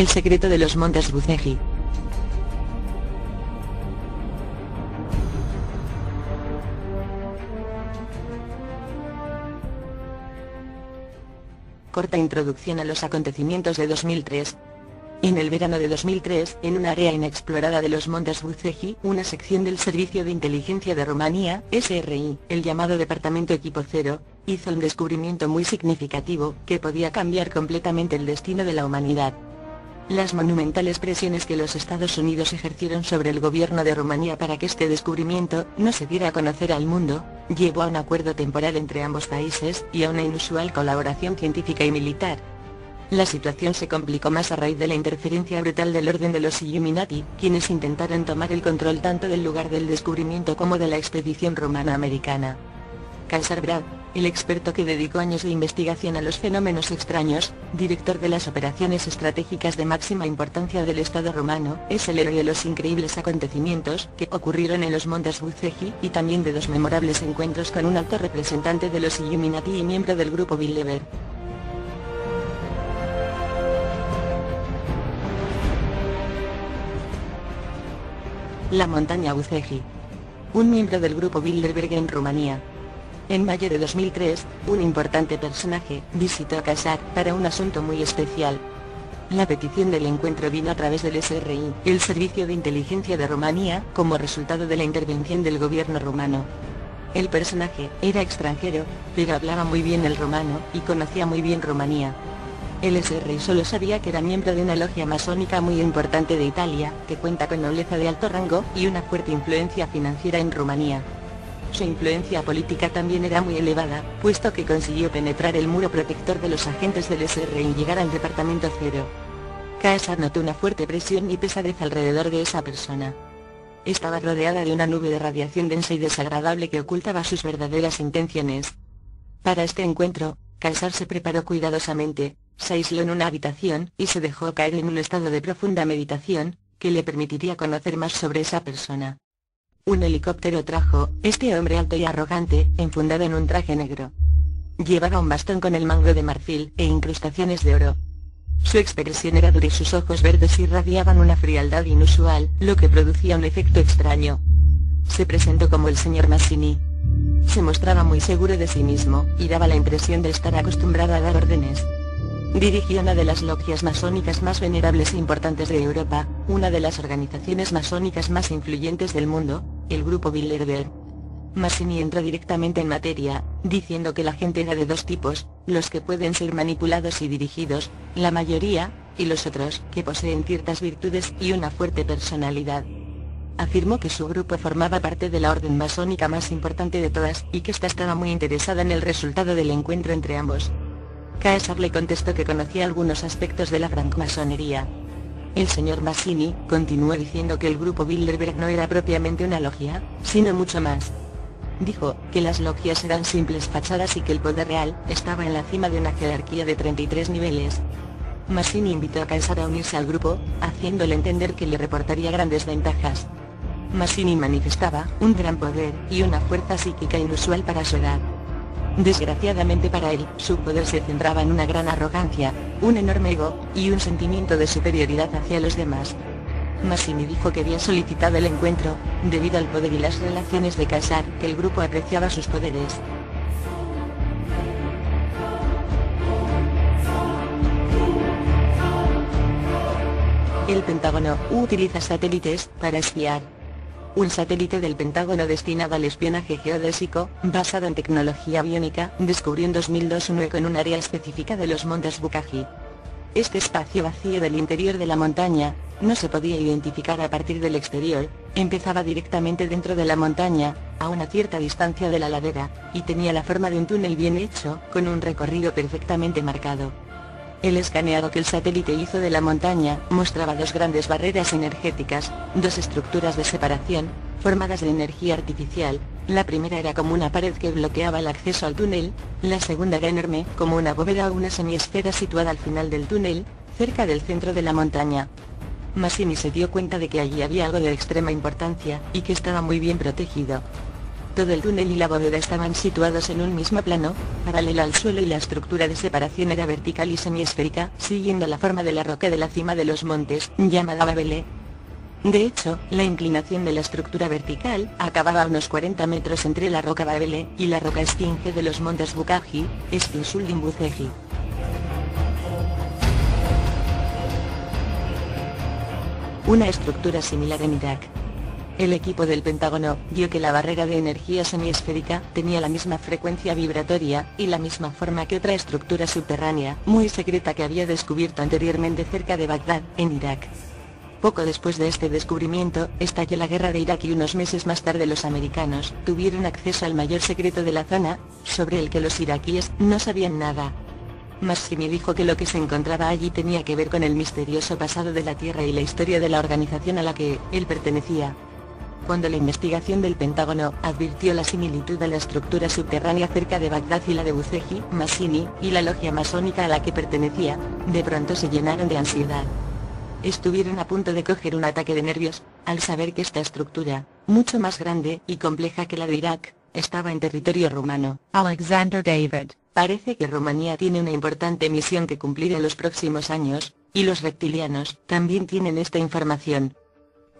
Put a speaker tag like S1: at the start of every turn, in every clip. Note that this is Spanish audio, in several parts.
S1: El secreto de los montes Bucegi. Corta introducción a los acontecimientos de 2003. En el verano de 2003, en un área inexplorada de los montes Bucegi, una sección del Servicio de Inteligencia de Rumanía, SRI, el llamado Departamento Equipo Cero, hizo un descubrimiento muy significativo, que podía cambiar completamente el destino de la humanidad. Las monumentales presiones que los Estados Unidos ejercieron sobre el gobierno de Rumanía para que este descubrimiento no se diera a conocer al mundo, llevó a un acuerdo temporal entre ambos países y a una inusual colaboración científica y militar. La situación se complicó más a raíz de la interferencia brutal del orden de los Illuminati, quienes intentaron tomar el control tanto del lugar del descubrimiento como de la expedición rumano-americana. Kaspar Brad, el experto que dedicó años de investigación a los fenómenos extraños, director de las operaciones estratégicas de máxima importancia del Estado rumano, es el héroe de los increíbles acontecimientos que ocurrieron en los montes Bucegi y también de dos memorables encuentros con un alto representante de los Illuminati y miembro del grupo Bilderberg. La montaña Bucegi. Un miembro del grupo Bilderberg en Rumanía. En mayo de 2003, un importante personaje visitó a Kaspar para un asunto muy especial. La petición del encuentro vino a través del SRI, el Servicio de Inteligencia de Rumanía, como resultado de la intervención del gobierno rumano. El personaje era extranjero, pero hablaba muy bien el rumano y conocía muy bien Rumanía. El SRI solo sabía que era miembro de una logia masónica muy importante de Italia, que cuenta con nobleza de alto rango y una fuerte influencia financiera en Rumanía. Su influencia política también era muy elevada, puesto que consiguió penetrar el muro protector de los agentes del SRI y llegar al Departamento Cero. Kaspar notó una fuerte presión y pesadez alrededor de esa persona. Estaba rodeada de una nube de radiación densa y desagradable que ocultaba sus verdaderas intenciones. Para este encuentro, Kaspar se preparó cuidadosamente, se aisló en una habitación y se dejó caer en un estado de profunda meditación, que le permitiría conocer más sobre esa persona. Un helicóptero trajo este hombre alto y arrogante, enfundado en un traje negro. Llevaba un bastón con el mango de marfil e incrustaciones de oro. Su expresión era dura y sus ojos verdes irradiaban una frialdad inusual, lo que producía un efecto extraño. Se presentó como el señor Mazzini. Se mostraba muy seguro de sí mismo, y daba la impresión de estar acostumbrado a dar órdenes. Dirigió una de las logias masónicas más venerables e importantes de Europa, una de las organizaciones masónicas más influyentes del mundo, el grupo Bilderberg. Mazzini entró directamente en materia, diciendo que la gente era de dos tipos, los que pueden ser manipulados y dirigidos, la mayoría, y los otros, que poseen ciertas virtudes y una fuerte personalidad. Afirmó que su grupo formaba parte de la orden masónica más importante de todas, y que ésta estaba muy interesada en el resultado del encuentro entre ambos. Kaspar le contestó que conocía algunos aspectos de la francmasonería. El señor Mazzini continuó diciendo que el grupo Bilderberg no era propiamente una logia, sino mucho más. Dijo que las logias eran simples fachadas y que el poder real estaba en la cima de una jerarquía de 33 niveles. Mazzini invitó a Kaspar a unirse al grupo, haciéndole entender que le reportaría grandes ventajas. Mazzini manifestaba un gran poder y una fuerza psíquica inusual para su edad. Desgraciadamente para él, su poder se centraba en una gran arrogancia, un enorme ego, y un sentimiento de superioridad hacia los demás. Mazzini dijo que había solicitado el encuentro, debido al poder y las relaciones de Kaspar, que el grupo apreciaba sus poderes. El Pentágono utiliza satélites para espiar. Un satélite del Pentágono destinado al espionaje geodésico, basado en tecnología biónica, descubrió en 2002 un hueco en un área específica de los montes Bucegi. Este espacio vacío del interior de la montaña, no se podía identificar a partir del exterior, empezaba directamente dentro de la montaña, a una cierta distancia de la ladera, y tenía la forma de un túnel bien hecho, con un recorrido perfectamente marcado. El escaneado que el satélite hizo de la montaña mostraba dos grandes barreras energéticas, dos estructuras de separación, formadas de energía artificial. La primera era como una pared que bloqueaba el acceso al túnel, la segunda era enorme, como una bóveda o una semiesfera situada al final del túnel, cerca del centro de la montaña. Mazzini se dio cuenta de que allí había algo de extrema importancia, y que estaba muy bien protegido. Todo el túnel y la bóveda estaban situados en un mismo plano, paralelo al suelo, y la estructura de separación era vertical y semiesférica, siguiendo la forma de la roca de la cima de los montes, llamada Babele. De hecho, la inclinación de la estructura vertical acababa a unos 40 metros entre la roca Babele y la roca esfinge de los montes Bukhaji, Esfinsuldin Buceji. Una estructura similar en Irak. El equipo del Pentágono vio que la barrera de energía semiesférica tenía la misma frecuencia vibratoria y la misma forma que otra estructura subterránea muy secreta que había descubierto anteriormente cerca de Bagdad, en Irak. Poco después de este descubrimiento, estalló la guerra de Irak y unos meses más tarde los americanos tuvieron acceso al mayor secreto de la zona, sobre el que los iraquíes no sabían nada. Massimi dijo que lo que se encontraba allí tenía que ver con el misterioso pasado de la Tierra y la historia de la organización a la que él pertenecía. Cuando la investigación del Pentágono advirtió la similitud de la estructura subterránea cerca de Bagdad y la de Buceji, Massimi, y la logia masónica a la que pertenecía, de pronto se llenaron de ansiedad. Estuvieron a punto de coger un ataque de nervios, al saber que esta estructura, mucho más grande y compleja que la de Irak, estaba en territorio rumano.
S2: Alexander David.
S1: Parece que Rumanía tiene una importante misión que cumplir en los próximos años, y los reptilianos también tienen esta información.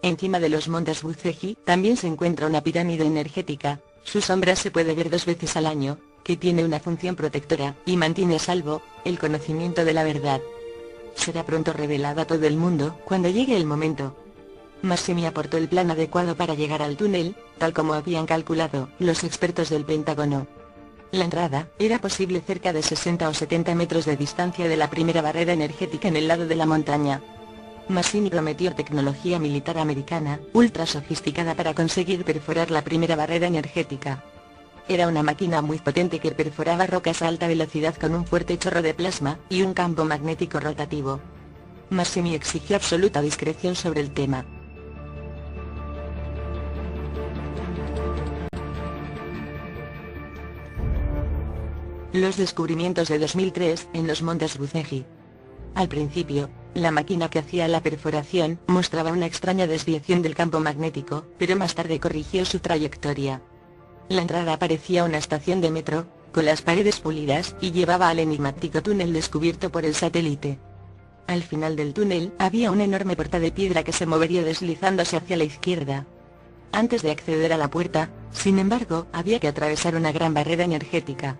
S1: Encima de los montes Buceji también se encuentra una pirámide energética, su sombra se puede ver 2 veces al año, que tiene una función protectora y mantiene a salvo el conocimiento de la verdad. Será pronto revelada a todo el mundo cuando llegue el momento. Massimi aportó el plan adecuado para llegar al túnel, tal como habían calculado los expertos del Pentágono. La entrada era posible cerca de 60 o 70 metros de distancia de la primera barrera energética en el lado de la montaña. Massimi prometió tecnología militar americana, ultra sofisticada para conseguir perforar la primera barrera energética. Era una máquina muy potente que perforaba rocas a alta velocidad con un fuerte chorro de plasma y un campo magnético rotativo. Massimi exigió absoluta discreción sobre el tema. Los descubrimientos de 2003 en los montes Buceji. Al principio, la máquina que hacía la perforación mostraba una extraña desviación del campo magnético, pero más tarde corrigió su trayectoria. La entrada parecía una estación de metro, con las paredes pulidas, y llevaba al enigmático túnel descubierto por el satélite. Al final del túnel había una enorme puerta de piedra que se movería deslizándose hacia la izquierda. Antes de acceder a la puerta, sin embargo, había que atravesar una gran barrera energética.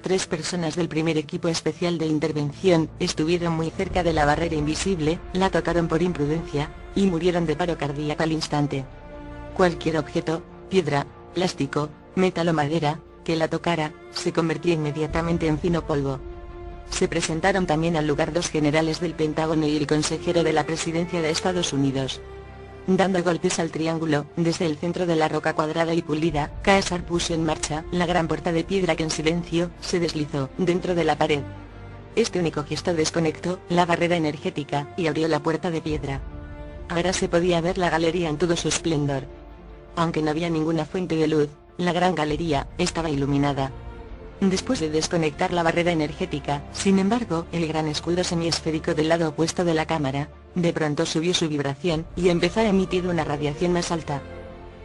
S1: 3 personas del primer equipo especial de intervención estuvieron muy cerca de la barrera invisible, la tocaron por imprudencia, y murieron de paro cardíaco al instante. Cualquier objeto, piedra, plástico, metal o madera, que la tocara, se convertía inmediatamente en fino polvo. Se presentaron también al lugar 2 generales del Pentágono y el consejero de la Presidencia de Estados Unidos. Dando golpes al triángulo, desde el centro de la roca cuadrada y pulida, Caesar puso en marcha la gran puerta de piedra que en silencio se deslizó dentro de la pared. Este único gesto desconectó la barrera energética y abrió la puerta de piedra. Ahora se podía ver la galería en todo su esplendor. Aunque no había ninguna fuente de luz, la gran galería estaba iluminada. Después de desconectar la barrera energética, sin embargo, el gran escudo semiesférico del lado opuesto de la cámara, de pronto subió su vibración y empezó a emitir una radiación más alta.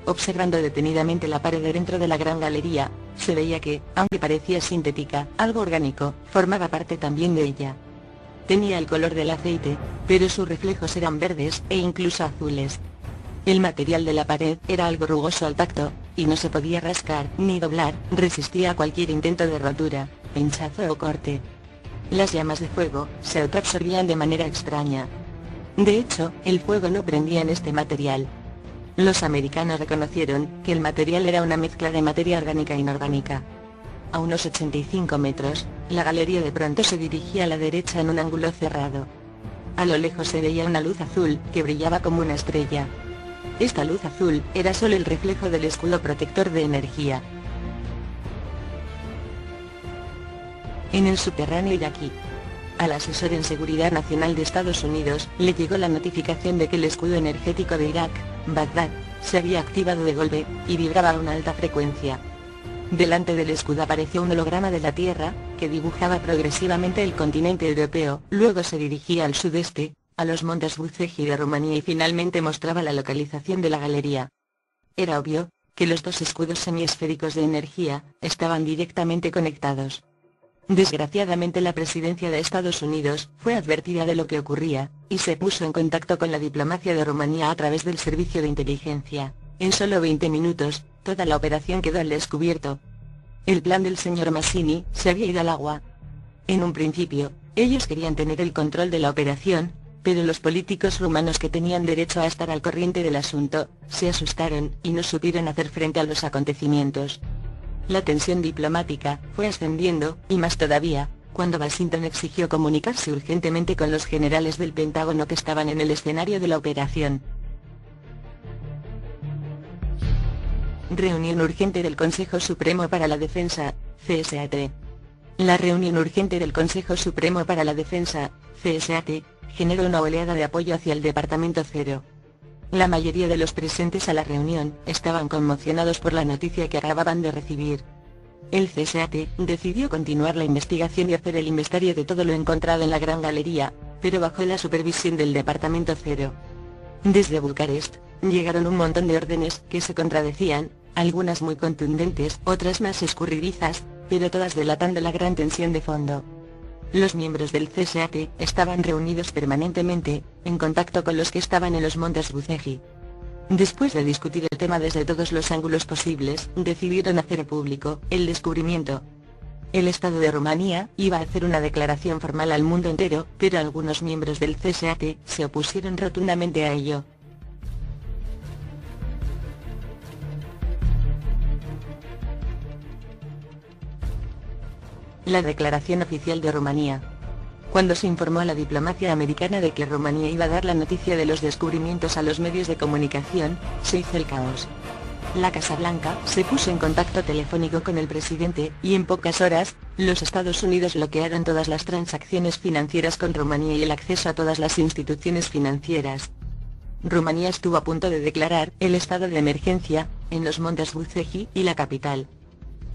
S1: Observando detenidamente la pared de dentro de la gran galería, se veía que, aunque parecía sintética, algo orgánico, formaba parte también de ella. Tenía el color del aceite, pero sus reflejos eran verdes e incluso azules. El material de la pared era algo rugoso al tacto, y no se podía rascar ni doblar, resistía a cualquier intento de rotura, pinchazo o corte. Las llamas de fuego se autoabsorbían de manera extraña. De hecho, el fuego no prendía en este material. Los americanos reconocieron que el material era una mezcla de materia orgánica e inorgánica. A unos 85 metros, la galería de pronto se dirigía a la derecha en un ángulo cerrado. A lo lejos se veía una luz azul que brillaba como una estrella. Esta luz azul era solo el reflejo del escudo protector de energía. En el subterráneo iraquí, al asesor en seguridad nacional de Estados Unidos le llegó la notificación de que el escudo energético de Irak, Bagdad, se había activado de golpe, y vibraba a una alta frecuencia. Delante del escudo apareció un holograma de la Tierra, que dibujaba progresivamente el continente europeo, luego se dirigía al sudeste, a los montes Buceji de Rumanía y finalmente mostraba la localización de la galería. Era obvio que los dos escudos semiesféricos de energía estaban directamente conectados. Desgraciadamente la presidencia de Estados Unidos fue advertida de lo que ocurría, y se puso en contacto con la diplomacia de Rumanía a través del servicio de inteligencia. En solo 20 minutos, toda la operación quedó al descubierto. El plan del señor Massini se había ido al agua. En un principio, ellos querían tener el control de la operación, pero los políticos rumanos que tenían derecho a estar al corriente del asunto, se asustaron y no supieron hacer frente a los acontecimientos. La tensión diplomática fue ascendiendo, y más todavía, cuando Washington exigió comunicarse urgentemente con los generales del Pentágono que estaban en el escenario de la operación. Reunión urgente del Consejo Supremo para la Defensa, CSAT. La reunión urgente del Consejo Supremo para la Defensa, CSAT, generó una oleada de apoyo hacia el Departamento Cero. La mayoría de los presentes a la reunión estaban conmocionados por la noticia que acababan de recibir. El CSAT decidió continuar la investigación y hacer el inventario de todo lo encontrado en la Gran Galería, pero bajo la supervisión del Departamento Cero. Desde Bucarest, llegaron un montón de órdenes que se contradecían, algunas muy contundentes, otras más escurridizas, pero todas delatando la gran tensión de fondo. Los miembros del CSAT estaban reunidos permanentemente, en contacto con los que estaban en los montes Bucegi. Después de discutir el tema desde todos los ángulos posibles, decidieron hacer público el descubrimiento. El Estado de Rumanía iba a hacer una declaración formal al mundo entero, pero algunos miembros del CSAT se opusieron rotundamente a ello. La declaración oficial de Rumanía. Cuando se informó a la diplomacia americana de que Rumanía iba a dar la noticia de los descubrimientos a los medios de comunicación, se hizo el caos. La Casa Blanca se puso en contacto telefónico con el presidente, y en pocas horas, los Estados Unidos bloquearon todas las transacciones financieras con Rumanía y el acceso a todas las instituciones financieras. Rumanía estuvo a punto de declarar el estado de emergencia en los montes Bucegi y la capital.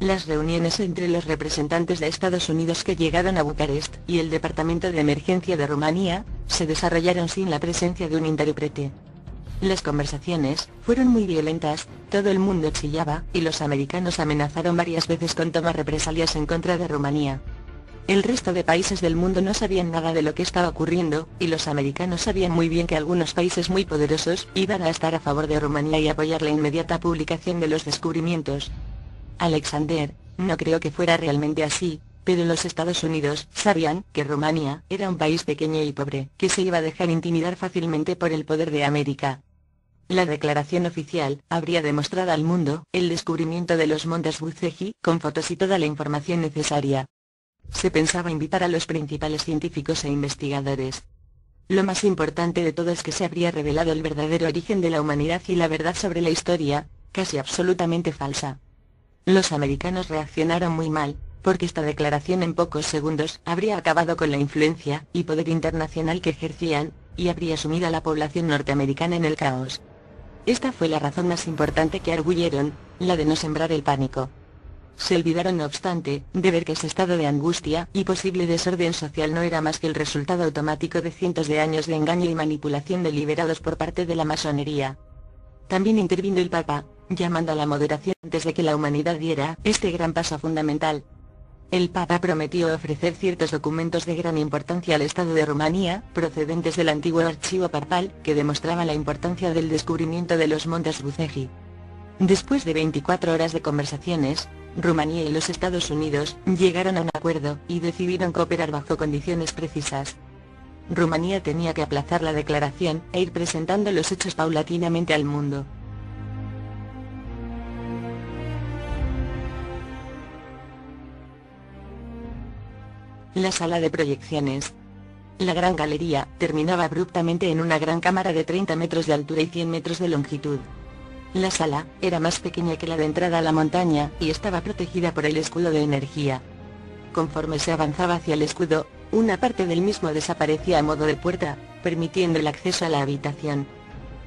S1: Las reuniones entre los representantes de Estados Unidos que llegaron a Bucarest y el Departamento de Emergencia de Rumanía se desarrollaron sin la presencia de un intérprete. Las conversaciones fueron muy violentas, todo el mundo chillaba, y los americanos amenazaron varias veces con tomar represalias en contra de Rumanía. El resto de países del mundo no sabían nada de lo que estaba ocurriendo, y los americanos sabían muy bien que algunos países muy poderosos iban a estar a favor de Rumanía y apoyar la inmediata publicación de los descubrimientos. Alexander, no creo que fuera realmente así, pero los Estados Unidos sabían que Rumanía era un país pequeño y pobre, que se iba a dejar intimidar fácilmente por el poder de América. La declaración oficial habría demostrado al mundo el descubrimiento de los montes Bucegi, con fotos y toda la información necesaria. Se pensaba invitar a los principales científicos e investigadores. Lo más importante de todo es que se habría revelado el verdadero origen de la humanidad y la verdad sobre la historia, casi absolutamente falsa. Los americanos reaccionaron muy mal, porque esta declaración en pocos segundos habría acabado con la influencia y poder internacional que ejercían, y habría sumido a la población norteamericana en el caos. Esta fue la razón más importante que arguyeron, la de no sembrar el pánico. Se olvidaron no obstante, de ver que ese estado de angustia y posible desorden social no era más que el resultado automático de cientos de años de engaño y manipulación deliberados por parte de la masonería. También intervino el Papa, llamando a la moderación antes de que la humanidad diera este gran paso fundamental. El Papa prometió ofrecer ciertos documentos de gran importancia al Estado de Rumanía, procedentes del antiguo archivo papal, que demostraban la importancia del descubrimiento de los montes Bucegi. Después de 24 horas de conversaciones, Rumanía y los Estados Unidos llegaron a un acuerdo, y decidieron cooperar bajo condiciones precisas. Rumanía tenía que aplazar la declaración, e ir presentando los hechos paulatinamente al mundo. La sala de proyecciones. La Gran Galería terminaba abruptamente en una gran cámara de 30 metros de altura y 100 metros de longitud. La sala era más pequeña que la de entrada a la montaña, y estaba protegida por el escudo de energía. Conforme se avanzaba hacia el escudo, una parte del mismo desaparecía a modo de puerta, permitiendo el acceso a la habitación.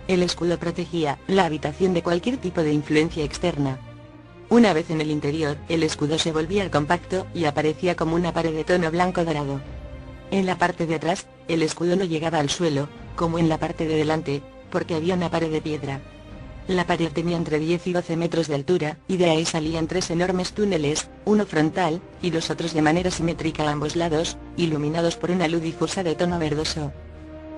S1: El escudo protegía la habitación de cualquier tipo de influencia externa. Una vez en el interior, el escudo se volvía compacto y aparecía como una pared de tono blanco dorado. En la parte de atrás, el escudo no llegaba al suelo, como en la parte de delante, porque había una pared de piedra. La pared tenía entre 10 y 12 metros de altura, y de ahí salían 3 enormes túneles, uno frontal, y los otros de manera simétrica a ambos lados, iluminados por una luz difusa de tono verdoso.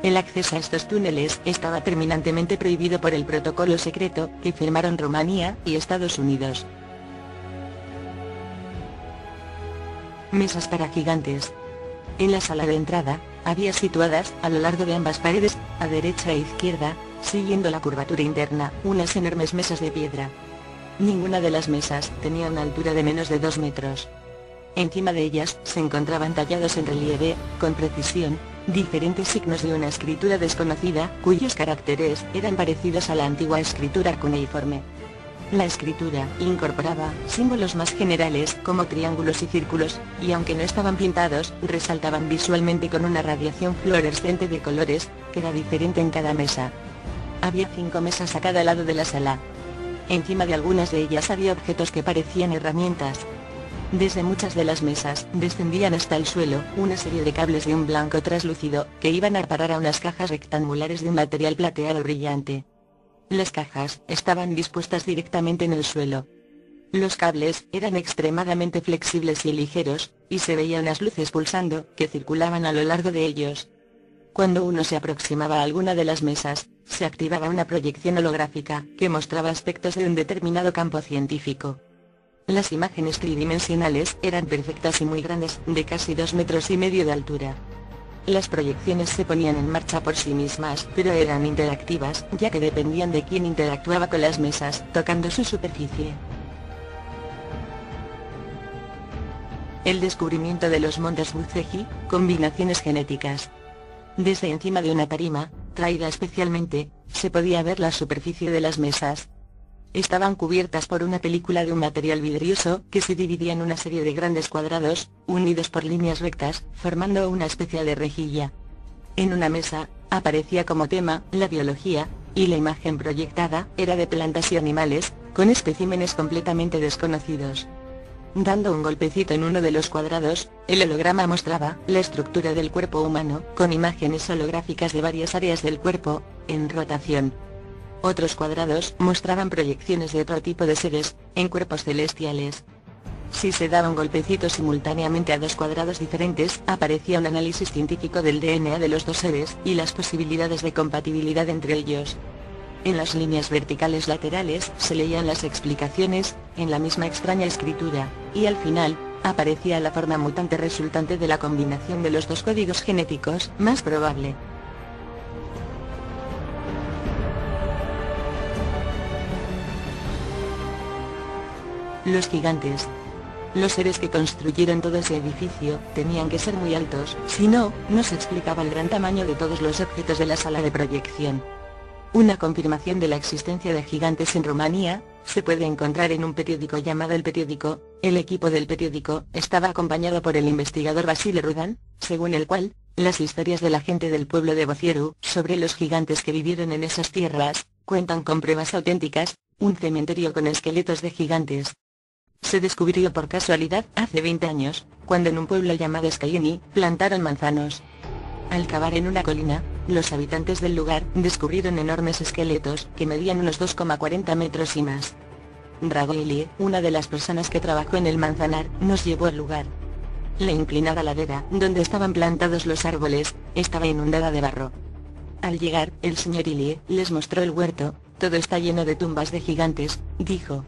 S1: El acceso a estos túneles estaba terminantemente prohibido por el protocolo secreto que firmaron Rumanía y Estados Unidos. Mesas para gigantes. En la sala de entrada, había situadas, a lo largo de ambas paredes, a derecha e izquierda, siguiendo la curvatura interna, unas enormes mesas de piedra. Ninguna de las mesas tenía una altura de menos de 2 metros. Encima de ellas se encontraban tallados en relieve, con precisión, diferentes signos de una escritura desconocida, cuyos caracteres eran parecidos a la antigua escritura cuneiforme. La escritura incorporaba símbolos más generales como triángulos y círculos, y aunque no estaban pintados, resaltaban visualmente con una radiación fluorescente de colores, que era diferente en cada mesa. Había 5 mesas a cada lado de la sala. Encima de algunas de ellas había objetos que parecían herramientas. Desde muchas de las mesas descendían hasta el suelo una serie de cables de un blanco traslúcido, que iban a parar a unas cajas rectangulares de un material plateado brillante. Las cajas estaban dispuestas directamente en el suelo. Los cables eran extremadamente flexibles y ligeros, y se veían unas luces pulsando que circulaban a lo largo de ellos. Cuando uno se aproximaba a alguna de las mesas, se activaba una proyección holográfica que mostraba aspectos de un determinado campo científico. Las imágenes tridimensionales eran perfectas y muy grandes, de casi 2,5 metros de altura. Las proyecciones se ponían en marcha por sí mismas, pero eran interactivas, ya que dependían de quién interactuaba con las mesas, tocando su superficie. El descubrimiento de los montes Bucegi, combinaciones genéticas. Desde encima de una tarima, traída especialmente, se podía ver la superficie de las mesas. Estaban cubiertas por una película de un material vidrioso que se dividía en una serie de grandes cuadrados, unidos por líneas rectas, formando una especie de rejilla. En una mesa, aparecía como tema la biología, y la imagen proyectada era de plantas y animales, con especímenes completamente desconocidos. Dando un golpecito en uno de los cuadrados, el holograma mostraba la estructura del cuerpo humano, con imágenes holográficas de varias áreas del cuerpo, en rotación. Otros cuadrados mostraban proyecciones de otro tipo de seres, en cuerpos celestiales. Si se daba un golpecito simultáneamente a 2 cuadrados diferentes, aparecía un análisis científico del DNA de los 2 seres y las posibilidades de compatibilidad entre ellos. En las líneas verticales laterales se leían las explicaciones, en la misma extraña escritura, y al final, aparecía la forma mutante resultante de la combinación de los 2 códigos genéticos más probable. Los gigantes. Los seres que construyeron todo ese edificio tenían que ser muy altos, si no, no se explicaba el gran tamaño de todos los objetos de la sala de proyección. Una confirmación de la existencia de gigantes en Rumanía se puede encontrar en un periódico llamado El Periódico. El equipo del periódico estaba acompañado por el investigador Vasile Rudan, según el cual, las historias de la gente del pueblo de Bocieru sobre los gigantes que vivieron en esas tierras, cuentan con pruebas auténticas, un cementerio con esqueletos de gigantes. Se descubrió por casualidad hace 20 años, cuando en un pueblo llamado Scaieni, plantaron manzanos. Al cavar en una colina, los habitantes del lugar descubrieron enormes esqueletos que medían unos 2,40 metros y más. Dragoili, una de las personas que trabajó en el manzanar, nos llevó al lugar. La inclinada ladera donde estaban plantados los árboles estaba inundada de barro. Al llegar, el señor Ilie les mostró el huerto. Todo está lleno de tumbas de gigantes, dijo.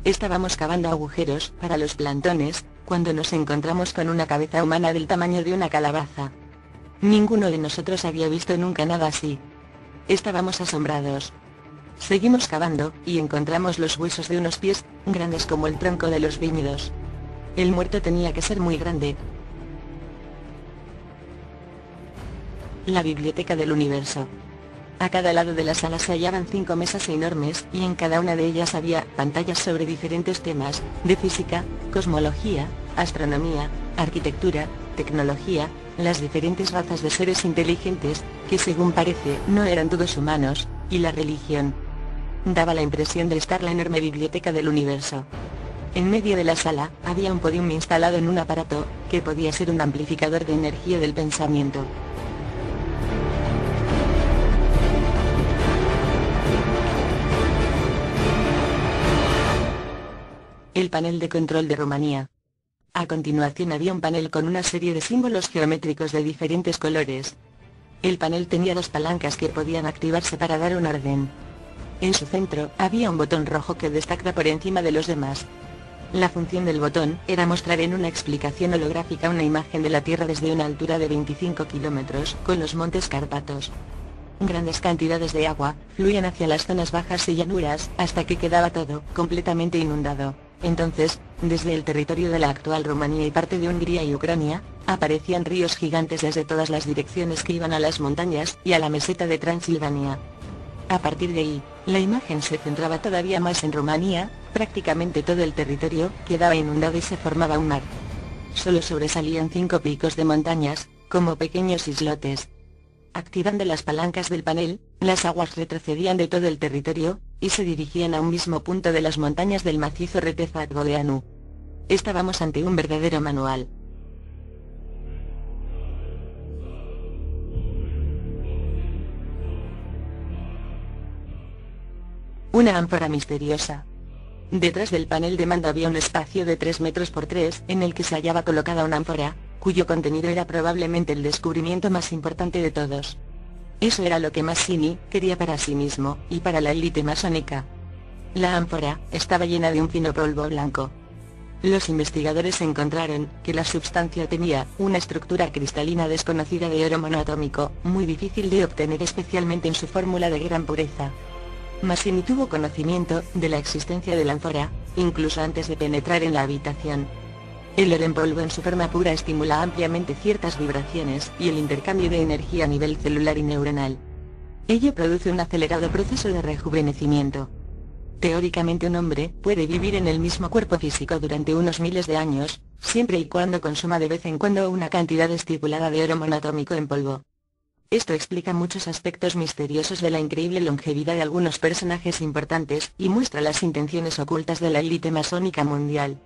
S1: Estábamos cavando agujeros para los plantones, cuando nos encontramos con una cabeza humana del tamaño de una calabaza. Ninguno de nosotros había visto nunca nada así. Estábamos asombrados. Seguimos cavando, y encontramos los huesos de unos pies, grandes como el tronco de los viñedos. El muerto tenía que ser muy grande. La biblioteca del universo. A cada lado de la sala se hallaban 5 mesas enormes, y en cada una de ellas había pantallas sobre diferentes temas, de física, cosmología, astronomía, arquitectura, tecnología, las diferentes razas de seres inteligentes, que según parece no eran todos humanos, y la religión. Daba la impresión de estar la enorme biblioteca del universo. En medio de la sala, había un podium instalado en un aparato, que podía ser un amplificador de energía del pensamiento. El panel de control de Rumanía. A continuación había un panel con una serie de símbolos geométricos de diferentes colores. El panel tenía dos palancas que podían activarse para dar un orden. En su centro había un botón rojo que destaca por encima de los demás. La función del botón era mostrar en una explicación holográfica una imagen de la Tierra desde una altura de 25 kilómetros, con los montes Cárpatos. Grandes cantidades de agua fluían hacia las zonas bajas y llanuras, hasta que quedaba todo completamente inundado. Entonces, desde el territorio de la actual Rumanía y parte de Hungría y Ucrania, aparecían ríos gigantes desde todas las direcciones que iban a las montañas y a la meseta de Transilvania. A partir de ahí, la imagen se centraba todavía más en Rumanía, prácticamente todo el territorio quedaba inundado y se formaba un mar. Solo sobresalían 5 picos de montañas, como pequeños islotes. Activando las palancas del panel, las aguas retrocedían de todo el territorio, y se dirigían a un mismo punto de las montañas del macizo Retezat-Godeanu. Estábamos ante un verdadero manual. Una ánfora misteriosa. Detrás del panel de mando había un espacio de 3 metros por 3 en el que se hallaba colocada una ánfora, cuyo contenido era probablemente el descubrimiento más importante de todos. Eso era lo que Mazzini quería para sí mismo, y para la élite masónica. La ánfora estaba llena de un fino polvo blanco. Los investigadores encontraron que la sustancia tenía una estructura cristalina desconocida de oro monoatómico, muy difícil de obtener especialmente en su fórmula de gran pureza. Mazzini tuvo conocimiento de la existencia de la ánfora, incluso antes de penetrar en la habitación. El oro en polvo en su forma pura estimula ampliamente ciertas vibraciones y el intercambio de energía a nivel celular y neuronal. Ello produce un acelerado proceso de rejuvenecimiento. Teóricamente un hombre puede vivir en el mismo cuerpo físico durante unos miles de años, siempre y cuando consuma de vez en cuando una cantidad estipulada de oro monoatómico en polvo. Esto explica muchos aspectos misteriosos de la increíble longevidad de algunos personajes importantes y muestra las intenciones ocultas de la élite masónica mundial.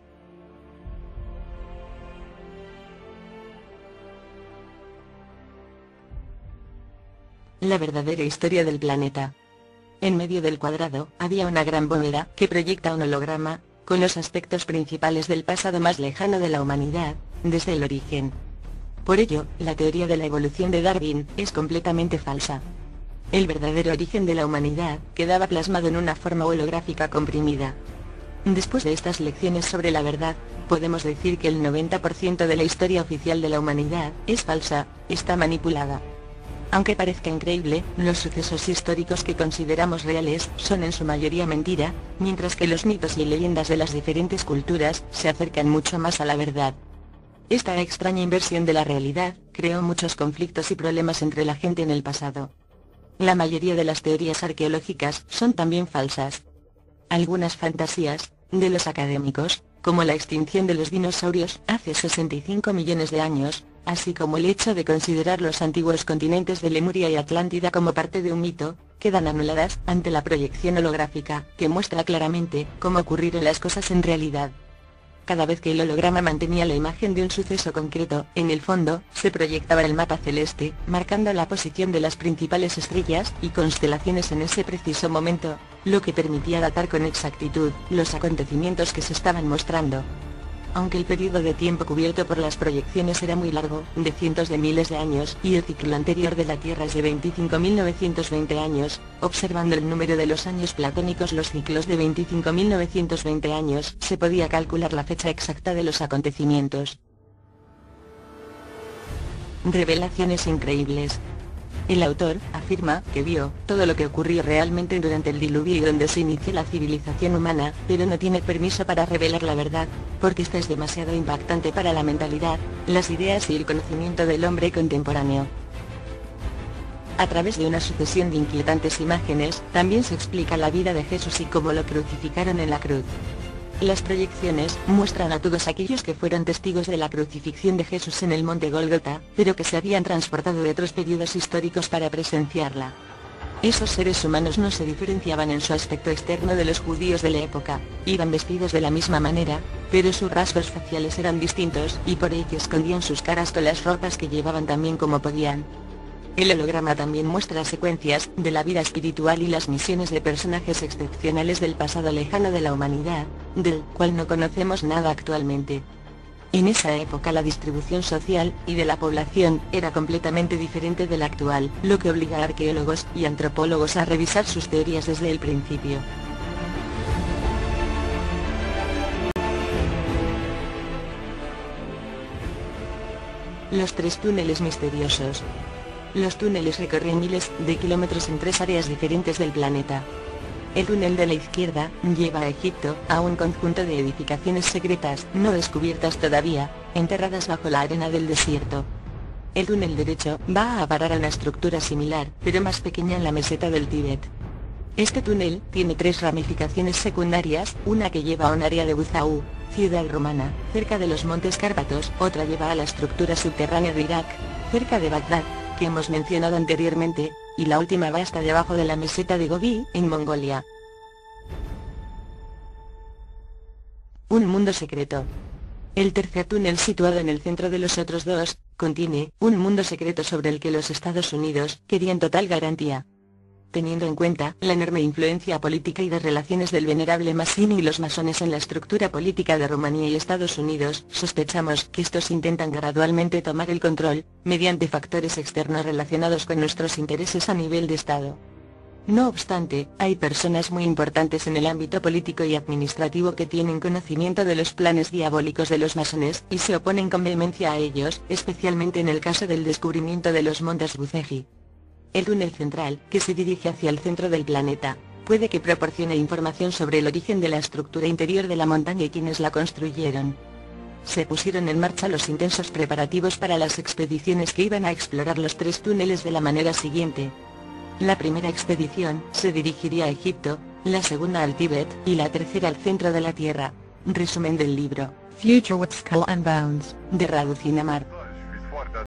S1: La verdadera historia del planeta. En medio del cuadrado había una gran bóveda que proyecta un holograma, con los aspectos principales del pasado más lejano de la humanidad, desde el origen. Por ello, la teoría de la evolución de Darwin es completamente falsa. El verdadero origen de la humanidad quedaba plasmado en una forma holográfica comprimida. Después de estas lecciones sobre la verdad, podemos decir que el 90% de la historia oficial de la humanidad es falsa, está manipulada. Aunque parezca increíble, los sucesos históricos que consideramos reales son en su mayoría mentira, mientras que los mitos y leyendas de las diferentes culturas se acercan mucho más a la verdad. Esta extraña inversión de la realidad creó muchos conflictos y problemas entre la gente en el pasado. La mayoría de las teorías arqueológicas son también falsas. Algunas fantasías, de los académicos, como la extinción de los dinosaurios hace 65 millones de años, así como el hecho de considerar los antiguos continentes de Lemuria y Atlántida como parte de un mito, quedan anuladas ante la proyección holográfica, que muestra claramente cómo ocurrieron las cosas en realidad. Cada vez que el holograma mantenía la imagen de un suceso concreto, en el fondo, se proyectaba el mapa celeste, marcando la posición de las principales estrellas y constelaciones en ese preciso momento, lo que permitía datar con exactitud los acontecimientos que se estaban mostrando. Aunque el periodo de tiempo cubierto por las proyecciones era muy largo, de cientos de miles de años, y el ciclo anterior de la Tierra es de 25.920 años, observando el número de los años platónicos, los ciclos de 25.920 años, se podía calcular la fecha exacta de los acontecimientos. Revelaciones increíbles. El autor afirma que vio todo lo que ocurrió realmente durante el diluvio y donde se inició la civilización humana, pero no tiene permiso para revelar la verdad, porque esta es demasiado impactante para la mentalidad, las ideas y el conocimiento del hombre contemporáneo. A través de una sucesión de inquietantes imágenes, también se explica la vida de Jesús y cómo lo crucificaron en la cruz. Las proyecciones muestran a todos aquellos que fueron testigos de la crucifixión de Jesús en el monte Gólgota, pero que se habían transportado de otros periodos históricos para presenciarla. Esos seres humanos no se diferenciaban en su aspecto externo de los judíos de la época, iban vestidos de la misma manera, pero sus rasgos faciales eran distintos y por ello escondían sus caras con las ropas que llevaban también como podían. El holograma también muestra secuencias de la vida espiritual y las misiones de personajes excepcionales del pasado lejano de la humanidad, del cual no conocemos nada actualmente. En esa época la distribución social y de la población era completamente diferente de la actual, lo que obliga a arqueólogos y antropólogos a revisar sus teorías desde el principio. Los tres túneles misteriosos. Los túneles recorren miles de kilómetros en tres áreas diferentes del planeta. El túnel de la izquierda lleva a Egipto, a un conjunto de edificaciones secretas no descubiertas todavía, enterradas bajo la arena del desierto. El túnel derecho va a parar a una estructura similar, pero más pequeña en la meseta del Tíbet. Este túnel tiene tres ramificaciones secundarias, una que lleva a un área de Buzău, ciudad romana, cerca de los montes Cárpatos, otra lleva a la estructura subterránea de Irak, cerca de Bagdad, que hemos mencionado anteriormente, y la última va hasta debajo de la meseta de Gobi, en Mongolia. Un mundo secreto. El tercer túnel, situado en el centro de los otros dos, contiene un mundo secreto sobre el que los Estados Unidos querían total garantía. Teniendo en cuenta la enorme influencia política y de relaciones del venerable Mazzini y los masones en la estructura política de Rumanía y Estados Unidos, sospechamos que estos intentan gradualmente tomar el control, mediante factores externos relacionados con nuestros intereses a nivel de Estado. No obstante, hay personas muy importantes en el ámbito político y administrativo que tienen conocimiento de los planes diabólicos de los masones y se oponen con vehemencia a ellos, especialmente en el caso del descubrimiento de los montes Buzău. El túnel central, que se dirige hacia el centro del planeta, puede que proporcione información sobre el origen de la estructura interior de la montaña y quienes la construyeron. Se pusieron en marcha los intensos preparativos para las expediciones que iban a explorar los tres túneles de la manera siguiente. La primera expedición se dirigiría a Egipto, la segunda al Tíbet y la tercera al centro de la Tierra. Resumen del libro Future with Skull and Bones, de Radu Cinnabar.